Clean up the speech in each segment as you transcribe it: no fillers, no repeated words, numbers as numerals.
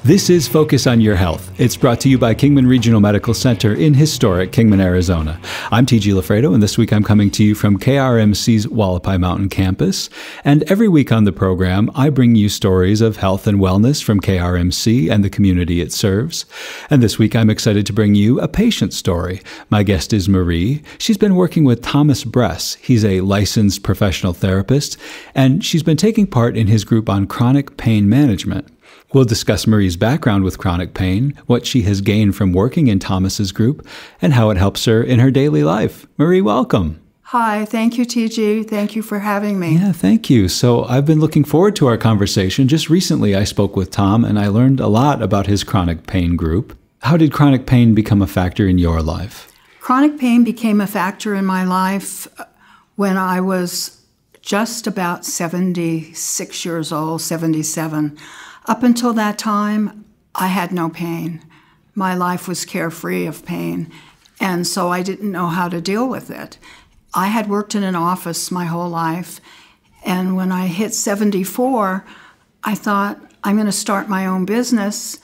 This is Focus on Your Health. It's brought to you by Kingman Regional Medical Center in historic Kingman, Arizona. I'm T.G. Lafredo, and this week I'm coming to you from KRMC's Wallapai Mountain campus. And every week on the program, I bring you stories of health and wellness from KRMC and the community it serves. And this week I'm excited to bring you a patient story. My guest is Marie. She's been working with Thomas Bress. He's a licensed professional therapist, and she's been taking part in his group on chronic pain management. We'll discuss Marie's background with chronic pain, what she has gained from working in Thomas's group, and how it helps her in her daily life. Marie, welcome. Hi, thank you, TG. Thank you for having me. Yeah, thank you. So I've been looking forward to our conversation. Just recently I spoke with Tom, and I learned a lot about his chronic pain group. How did chronic pain become a factor in your life? Chronic pain became a factor in my life when I was just about 76 years old, 77. Up until that time, I had no pain. My life was carefree of pain, and so I didn't know how to deal with it. I had worked in an office my whole life, and when I hit 74, I thought, I'm going to start my own business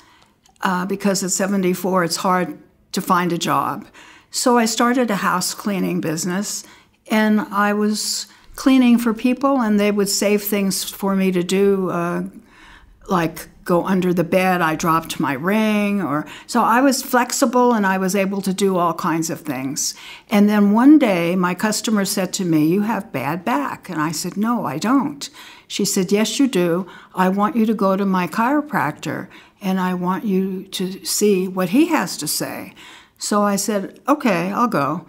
because at 74, it's hard to find a job. So I started a house cleaning business, and I was cleaning for people, and they would save things for me to do, like go under the bed, I dropped my ring, so I was flexible and I was able to do all kinds of things. And then one day my customer said to me, "You have bad back." And I said, "No, I don't." She said, "Yes, you do. I want you to go to my chiropractor and I want you to see what he has to say." So I said, "Okay, I'll go."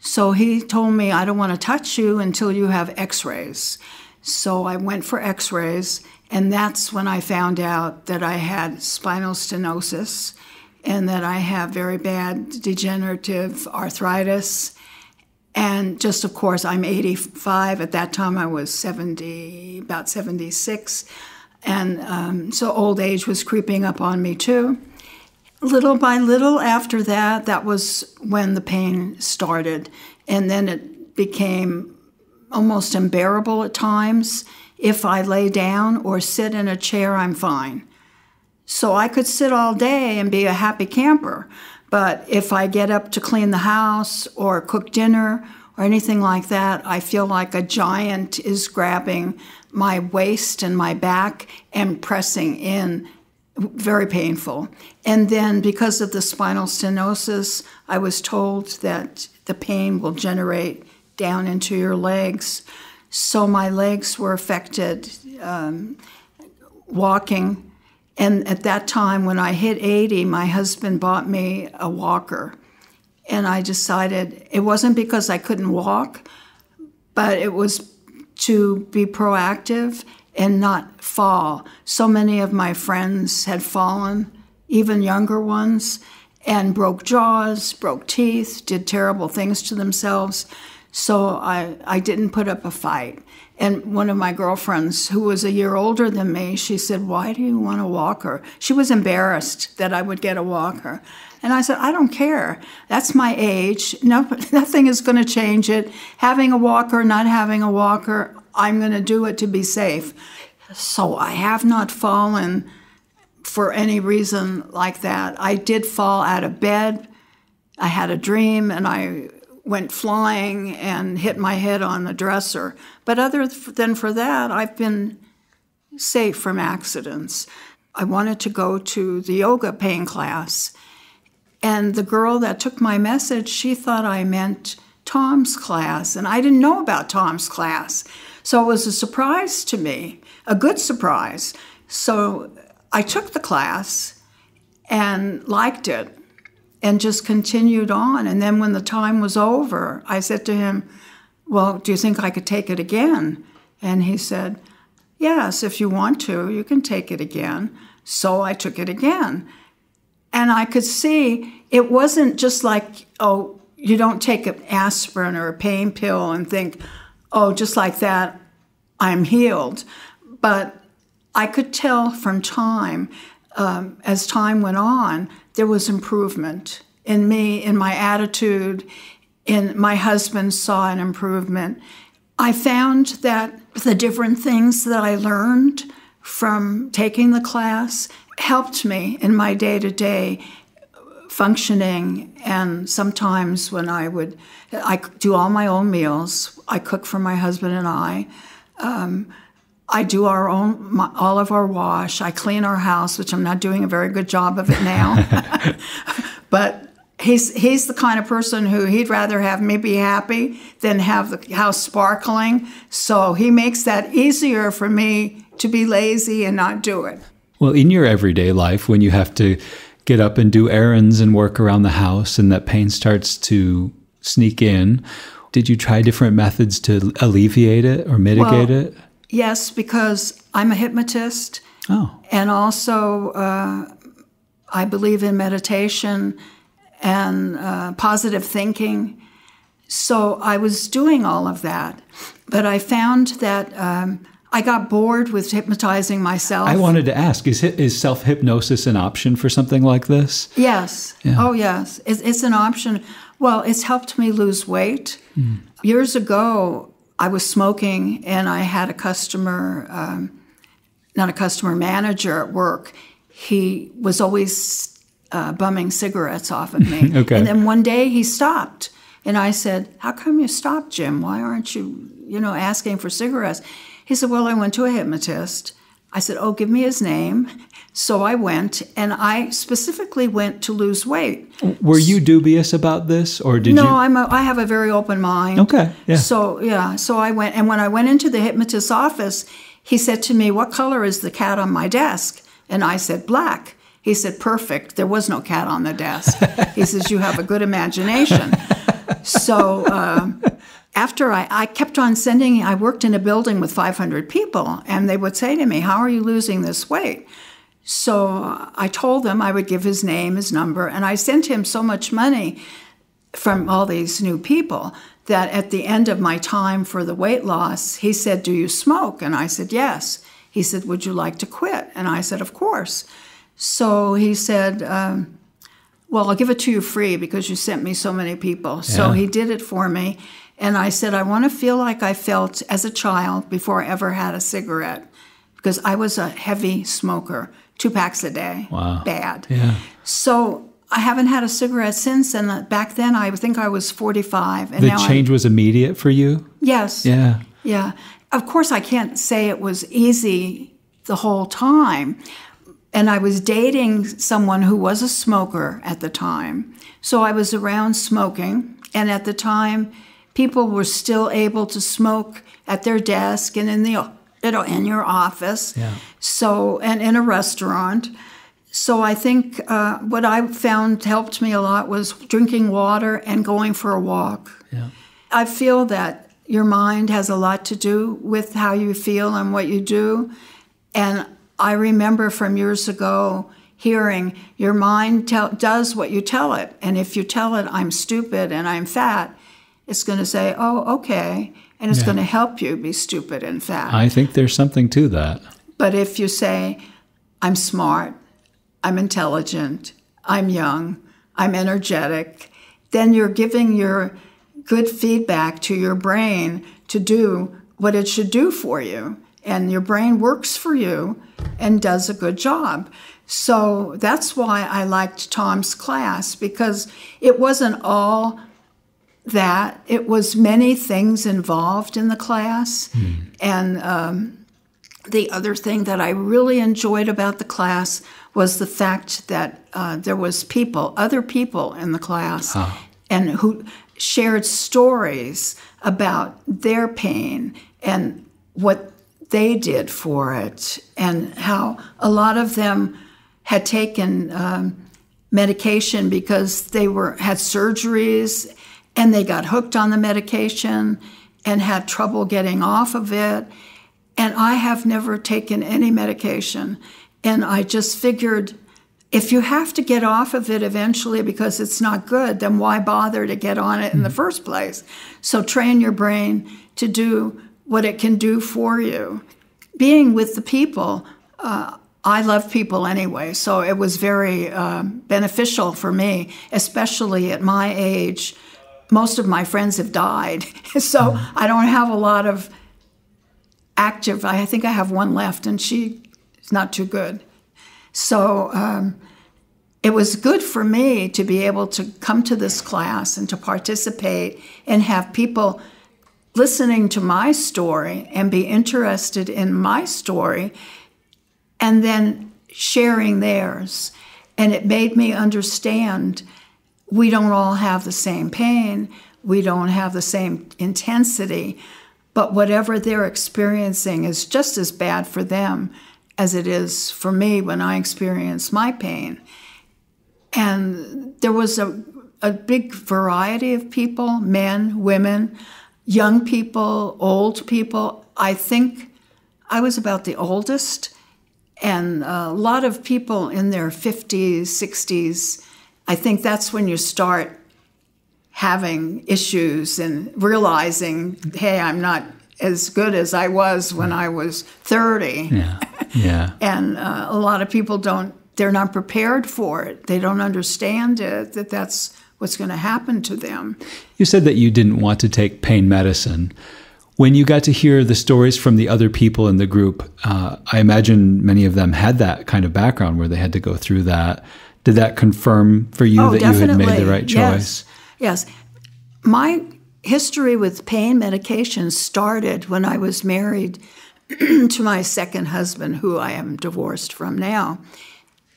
So he told me, "I don't want to touch you until you have x-rays." So I went for x-rays, and that's when I found out that I had spinal stenosis and that I have very bad degenerative arthritis. And just, of course, I'm 85. At that time, I was about 76. And so old age was creeping up on me, too. Little by little after that, that was when the pain started. And then it became almost unbearable at times. If I lay down or sit in a chair, I'm fine. So I could sit all day and be a happy camper. But if I get up to clean the house or cook dinner or anything like that, I feel like a giant is grabbing my waist and my back and pressing in. Very painful. And then because of the spinal stenosis, I was told that the pain will generate down into your legs. So my legs were affected walking. And at that time, when I hit 80, my husband bought me a walker. And I decided it wasn't because I couldn't walk, but it was to be proactive and not fall. So many of my friends had fallen, even younger ones, and broke jaws, broke teeth, did terrible things to themselves. So I didn't put up a fight. And one of my girlfriends, who was a year older than me, she said, "Why do you want a walker?" She was embarrassed that I would get a walker. And I said, "I don't care. That's my age. No, nothing is going to change it. Having a walker, not having a walker, I'm going to do it to be safe." So I have not fallen for any reason like that. I did fall out of bed. I had a dream, and I went flying and hit my head on the dresser. But other than for that, I've been safe from accidents. I wanted to go to the yoga pain class. And the girl that took my message, she thought I meant Tom's class. And I didn't know about Tom's class. So it was a surprise to me, a good surprise. So I took the class and liked it, and just continued on. And then when the time was over, I said to him, "Well, do you think I could take it again?" And he said, "Yes, if you want to, you can take it again." So I took it again. And I could see it wasn't just like, oh, you don't take an aspirin or a pain pill and think, oh, just like that, I'm healed. But I could tell from time, as time went on, there was improvement in me, in my attitude, in my husband saw an improvement. I found that the different things that I learned from taking the class helped me in my day-to-day functioning. And sometimes when I do all my own meals. I cook for my husband and I. I do all of our wash. I clean our house, which I'm not doing a very good job of it now. But he's the kind of person who he'd rather have me be happy than have the house sparkling. So he makes that easier for me to be lazy and not do it. Well, in your everyday life, when you have to get up and do errands and work around the house and that pain starts to sneak in, did you try different methods to alleviate it or mitigate it? Yes, because I'm a hypnotist. Oh. And also I believe in meditation and positive thinking. So I was doing all of that. But I found that I got bored with hypnotizing myself. I wanted to ask, is self-hypnosis an option for something like this? Yes. Yeah. Oh, yes. It's an option. Well, it's helped me lose weight. Years ago, I was smoking, and I had a customer, not a customer, manager at work. He was always bumming cigarettes off of me. Okay. And then one day he stopped. And I said, "How come you stopped, Jim? Why aren't you, asking for cigarettes?" He said, "Well, I went to a hypnotist." I said, "Oh, give me his name." So I went, and I specifically went to lose weight. Were you dubious about this, or did you? No, I have a very open mind. Okay, yeah. So I went, and when I went into the hypnotist's office, he said to me, "What color is the cat on my desk?" And I said, "Black." He said, "Perfect. There was no cat on the desk." He says, "You have a good imagination." So after I kept on I worked in a building with 500 people, and they would say to me, "How are you losing this weight?" So I told them I would give his name, his number, and I sent him so much money from all these new people that at the end of my time for the weight loss, he said, "Do you smoke?" And I said, "Yes." He said, "Would you like to quit?" And I said, "Of course." So he said, "Well, I'll give it to you free because you sent me so many people." So he did it for me. And I said, "I want to feel like I felt as a child before I ever had a cigarette," because I was a heavy smoker, 2 packs a day. Wow. Bad. Yeah. So I haven't had a cigarette since. And back then, I think I was 45. And The now change was immediate for you? Yes. Yeah. Yeah. Of course, I can't say it was easy the whole time. And I was dating someone who was a smoker at the time. So I was around smoking. And at the time, people were still able to smoke at their desk and in your office. Yeah. So, and in a restaurant. So I think what I found helped me a lot was drinking water and going for a walk. Yeah. I feel that your mind has a lot to do with how you feel and what you do. And I remember from years ago hearing your mind does what you tell it. And if you tell it, "I'm stupid and I'm fat," it's going to say, "Oh, okay." And it's going to help you be stupid and fat. I think there's something to that. But if you say, "I'm smart, I'm intelligent, I'm young, I'm energetic," then you're giving your good feedback to your brain to do what it should do for you. And your brain works for you and does a good job. So that's why I liked Tom's class, because it wasn't all that. It was many things involved in the class. And the other thing that I really enjoyed about the class was the fact that there was other people in the class, and who shared stories about their pain and what they did for it, and how a lot of them had taken medication because they had surgeries and they got hooked on the medication and had trouble getting off of it. And I have never taken any medication. And I just figured, if you have to get off of it eventually because it's not good, then why bother to get on it in the first place? So train your brain to do what it can do for you. Being with the people, I love people anyway, so it was very beneficial for me, especially at my age. Most of my friends have died, so I don't have a lot of active. I think I have one left, and she It's not too good. So it was good for me to be able to come to this class and to participate and have people listening to my story and be interested in my story and then sharing theirs. And it made me understand we don't all have the same pain, we don't have the same intensity, but whatever they're experiencing is just as bad for them as it is for me when I experience my pain. And there was a big variety of people, men, women, young people, old people. I think I was about the oldest, and a lot of people in their 50s, 60s. I think that's when you start having issues and realizing, hey, I'm not as good as I was when I was 30. Yeah. And a lot of people they're not prepared for it. They don't understand it, that's what's going to happen to them. You said that you didn't want to take pain medicine. When you got to hear the stories from the other people in the group, I imagine many of them had that kind of background where they had to go through that. Did that confirm for you that definitely. You had made the right choice? Yes. My history with pain medication started when I was married to my second husband, who I am divorced from now.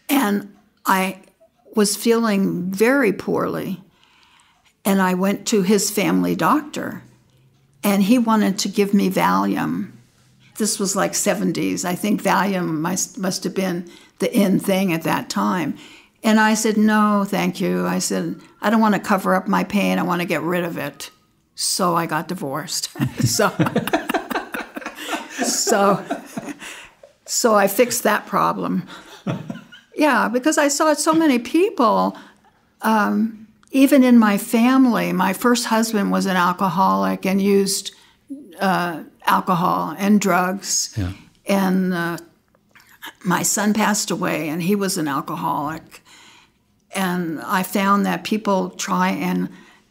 And I was feeling very poorly. And I went to his family doctor. And he wanted to give me Valium. This was like 70s. I think Valium must have been the in thing at that time. And I said, no, thank you. I said, I don't want to cover up my pain. I want to get rid of it. So I got divorced. So I fixed that problem. Yeah, because I saw so many people, even in my family. My first husband was an alcoholic and used alcohol and drugs. Yeah. And my son passed away, and he was an alcoholic. And I found that people try and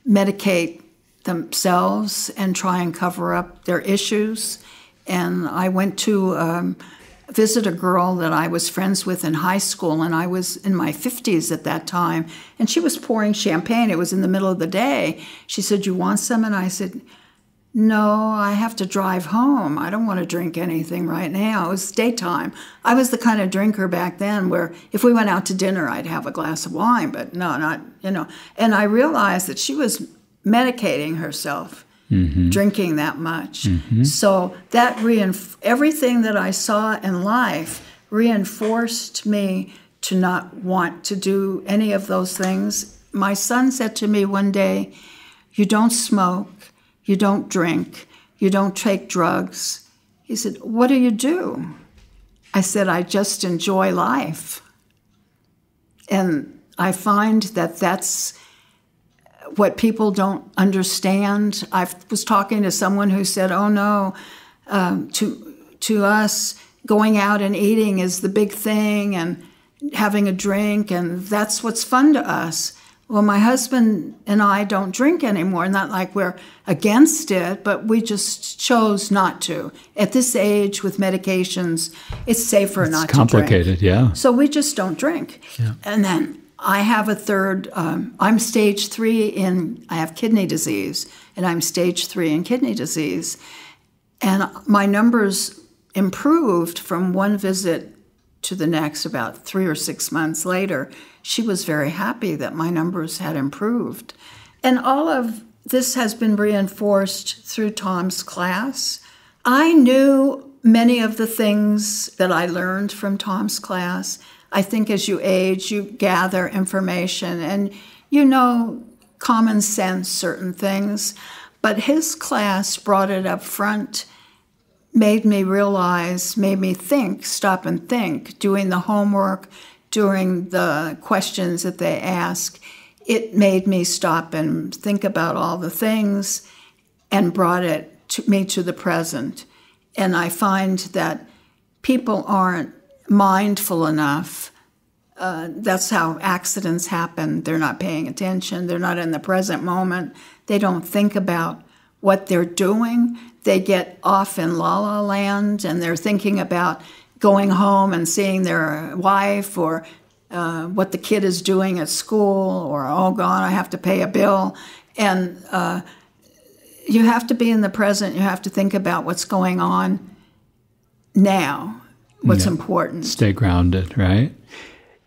medicate themselves and try and cover up their issues. And I went to visit a girl that I was friends with in high school, and I was in my 50s at that time, and she was pouring champagne. It was in the middle of the day. She said, you want some? And I said, no, I have to drive home. I don't want to drink anything right now. It was daytime. I was the kind of drinker back then where if we went out to dinner, I'd have a glass of wine, but no, not, And I realized that she was medicating herself, drinking that much. So that everything that I saw in life reinforced me to not want to do any of those things. My son said to me one day, you don't smoke, you don't drink, you don't take drugs. He said, what do you do? I said, I just enjoy life. And I find that that's what people don't understand. I was talking to someone who said, oh no, to us, going out and eating is the big thing and having a drink, and that's what's fun to us. Well, my husband and I don't drink anymore. Not like we're against it, but we just chose not to. At this age with medications, it's safer not to drink. It's complicated, yeah. So we just don't drink. Yeah. And then I have a third, I'm stage 3 I have kidney disease, and I'm stage 3 in kidney disease. And my numbers improved from one visit to the next about 3 or 6 months later. She was very happy that my numbers had improved. And all of this has been reinforced through Tom's class. I knew many of the things that I learned from Tom's class. I think as you age, you gather information and common sense, certain things. But his class brought it up front, made me realize, made me think, stop and think, doing the homework, during the questions that they ask. It made me stop and think about all the things and brought me to the present. And I find that people aren't mindful enough. That's how accidents happen. They're not paying attention. They're not in the present moment. They don't think about what they're doing. They get off in la-la land, and they're thinking about going home and seeing their wife, or what the kid is doing at school, or, oh God, I have to pay a bill. And you have to be in the present. You have to think about what's going on now, what's important. Stay grounded, right?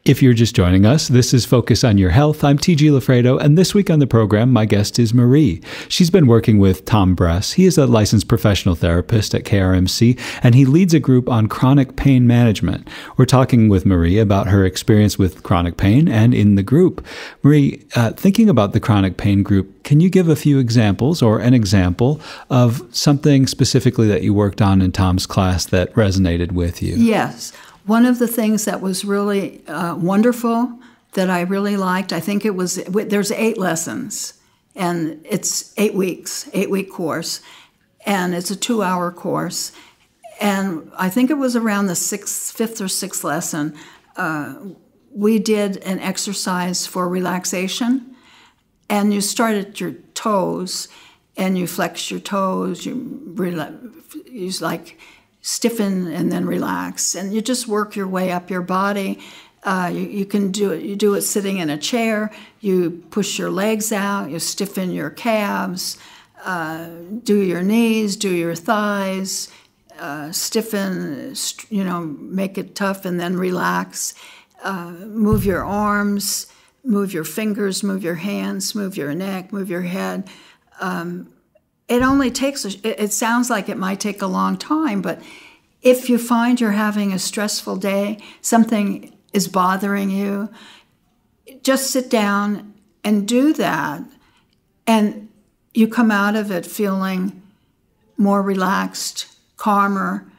If you're just joining us, this is Focus on Your Health. I'm T.G. Lafredo, and this week on the program, my guest is Marie. She's been working with Tom Bress. He is a licensed professional therapist at KRMC, and he leads a group on chronic pain management. We're talking with Marie about her experience with chronic pain and in the group. Marie, thinking about the chronic pain group, can you give a few examples or an example of something specifically that you worked on in Tom's class that resonated with you? Yes. One of the things that was really wonderful that I really liked, I think it was, there's 8 lessons, and it's 8 weeks, 8-week course, and it's a 2-hour course. And I think it was around the 5th or 6th lesson, we did an exercise for relaxation, and you start at your toes, and you flex your toes, you like stiffen and then relax, and you just work your way up your body. You can do it. You do it sitting in a chair. You push your legs out. You stiffen your calves. Do your knees. Do your thighs. Stiffen. Make it tough, and then relax. Move your arms. Move your fingers. Move your hands. Move your neck. Move your head. It only takes, it sounds like it might take a long time, but if you find you're having a stressful day, something is bothering you, just sit down and do that. And you come out of it feeling more relaxed, calmer,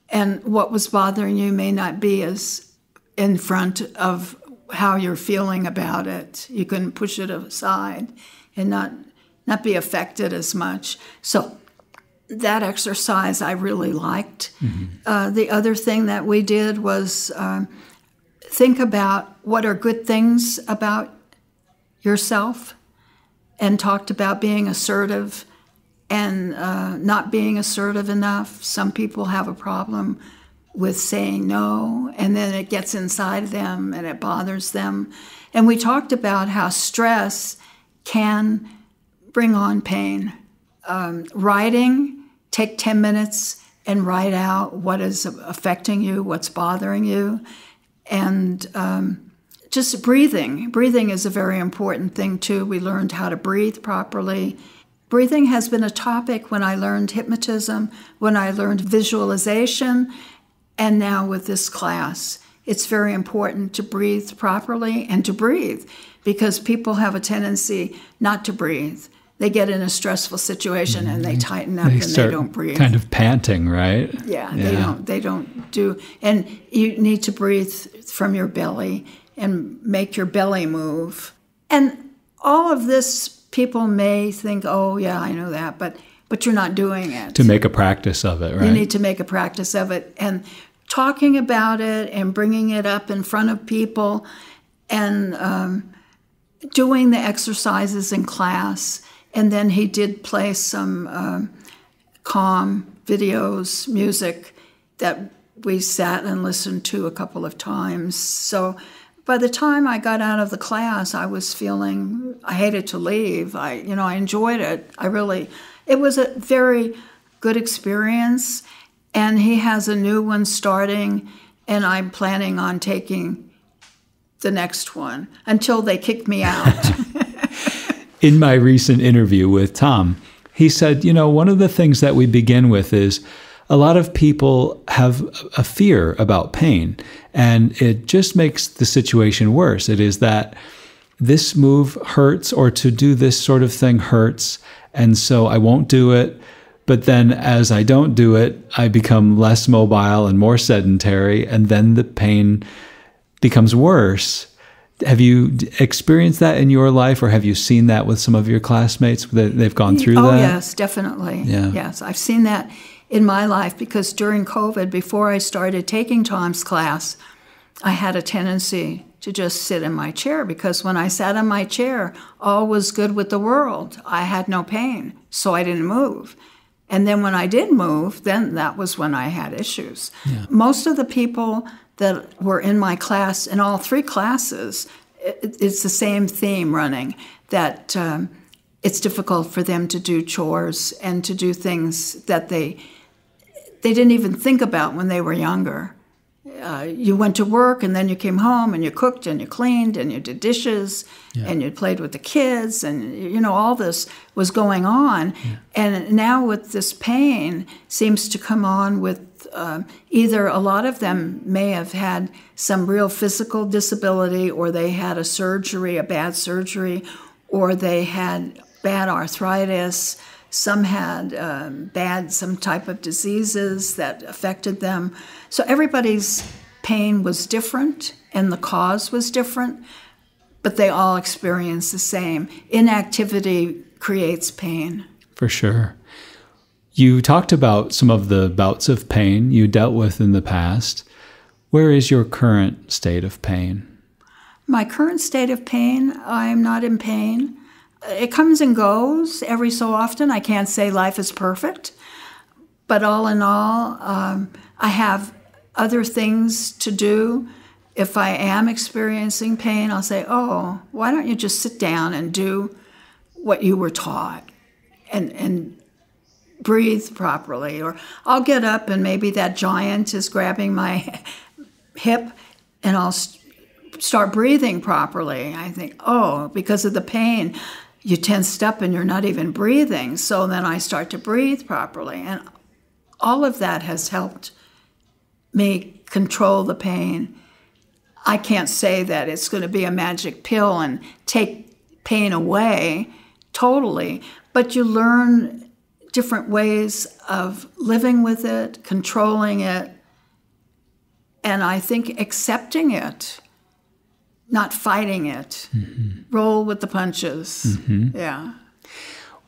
and what was bothering you may not be as in front of how you're feeling about it. You can push it aside and not be affected as much. So that exercise I really liked. Mm-hmm. The other thing that we did was think about what are good things about yourself, and talked about being assertive and not being assertive enough. Some people have a problem with saying no, and then it gets inside them and it bothers them. And we talked about how stress can bring on pain. Writing, take 10 minutes and write out what is affecting you, what's bothering you. And just breathing. Breathing is a very important thing, too. We learned how to breathe properly. Breathing has been a topic when I learned hypnotism, when I learned visualization, and now with this class. It's very important to breathe properly and to breathe, because people have a tendency not to breathe. They get in a stressful situation and they tighten up and they don't breathe. Kind of panting, right? Yeah. They don't do. And you need to breathe from your belly and make your belly move. And all of this, people may think, oh yeah, I know that, but you're not doing it. To make a practice of it, right? You need to make a practice of it, and talking about it and bringing it up in front of people, and doing the exercises in class. And then he did play some calm videos, music that we sat and listened to a couple of times. So by the time I got out of the class, I was feeling, I hated to leave. I enjoyed it. It was a very good experience. And he has a new one starting, and I'm planning on taking the next one until they kick me out. In my recent interview with Tom, he said, one of the things that we begin with is a lot of people have a fear about pain, and it just makes the situation worse. It is that this move hurts, or to do this sort of thing hurts, and so I won't do it. But then as I don't do it, I become less mobile and more sedentary, and then the pain becomes worse. Have you experienced that in your life, or have you seen that with some of your classmates that they've gone through that? Oh, yes, definitely. Yeah. Yes, I've seen that in my life, because during COVID, before I started taking Tom's class, I had a tendency to just sit in my chair, because when I sat in my chair, all was good with the world. I had no pain, so I didn't move. And then when I did move, then that was when I had issues. Yeah. Most of the people that were in my class, in all 3 classes, it's the same theme running, that it's difficult for them to do chores and to do things that they didn't even think about when they were younger. You went to work and then you came home and you cooked and you cleaned and you did dishes and you played with the kids and, all this was going on. Yeah. And now with this pain seems to come on with either a lot of them may have had some real physical disability, or they had a surgery, a bad surgery, or they had bad arthritis. Some had some type of diseases that affected them. So everybody's pain was different and the cause was different, but they all experience the same. Inactivity creates pain. For sure. You talked about some of the bouts of pain you dealt with in the past. Where is your current state of pain? My current state of pain, I'm not in pain. It comes and goes every so often. I can't say life is perfect, but all in all, I have other things to do. If I am experiencing pain, I'll say, oh, why don't you just sit down and do what you were taught and breathe properly? Or I'll get up and maybe that giant is grabbing my hip and I'll start breathing properly. I think, oh, because of the pain, you tensed up and you're not even breathing. So then I start to breathe properly. And all of that has helped me control the pain. I can't say that it's going to be a magic pill and take pain away totally, but you learn different ways of living with it, controlling it, and I think accepting it. Not fighting it. Mm-hmm. Roll with the punches. Mm-hmm. Yeah.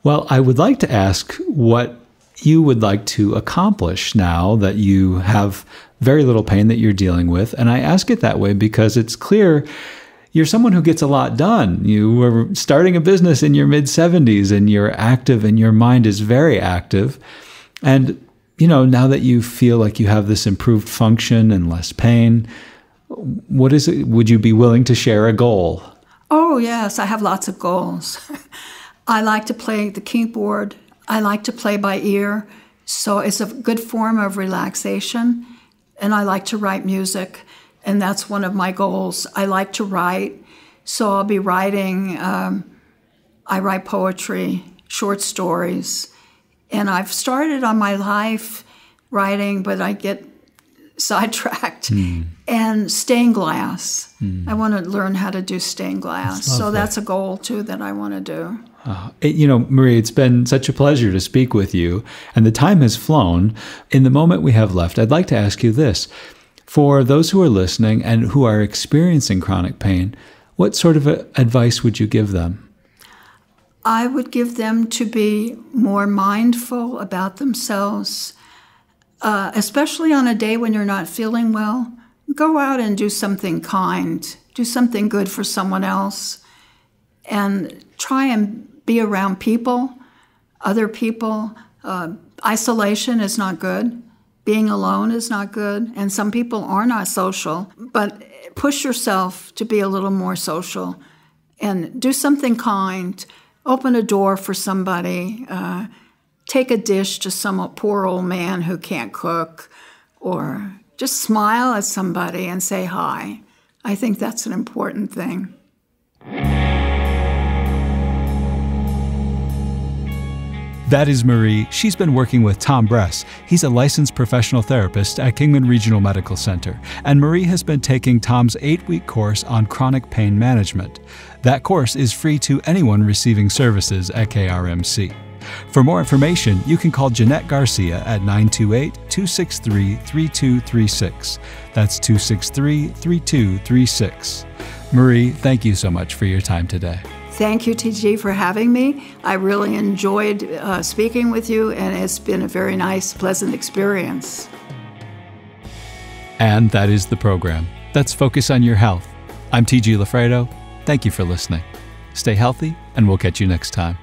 Well, I would like to ask what you would like to accomplish now that you have very little pain that you're dealing with. And I ask it that way because it's clear you're someone who gets a lot done. You were starting a business in your mid-70s and you're active and your mind is very active. And, now that you feel like you have this improved function and less pain, what is it? Would you be willing to share a goal? Oh, yes. I have lots of goals. I like to play the keyboard. I like to play by ear. So it's a good form of relaxation. And I like to write music. And that's one of my goals. I like to write. So I'll be writing. I write poetry, short stories. And I've started on my life writing, but I get sidetracked. And stained glass. I want to learn how to do stained glass. So that's a goal, too, that I want to do. Marie, it's been such a pleasure to speak with you, and the time has flown. In the moment we have left, I'd like to ask you this. For those who are listening and who are experiencing chronic pain, what sort of advice would you give them? I would give them to be more mindful about themselves, especially on a day when you're not feeling well. Go out and do something kind, do something good for someone else, and try and be around people, other people. Isolation is not good. Being alone is not good, and some people are not social, but push yourself to be a little more social and do something kind. Open a door for somebody. Take a dish to some poor old man who can't cook, or just smile at somebody and say hi. I think that's an important thing. That is Marie. She's been working with Tom Bress. He's a licensed professional therapist at Kingman Regional Medical Center. And Marie has been taking Tom's 8-week course on chronic pain management. That course is free to anyone receiving services at KRMC. For more information, you can call Jeanette Garcia at 928-263-3236. That's 263-3236. Marie, thank you so much for your time today. Thank you, TG, for having me. I really enjoyed speaking with you, and it's been a very nice, pleasant experience. And that is the program. Let's focus on your health. I'm TG Lafredo. Thank you for listening. Stay healthy, and we'll catch you next time.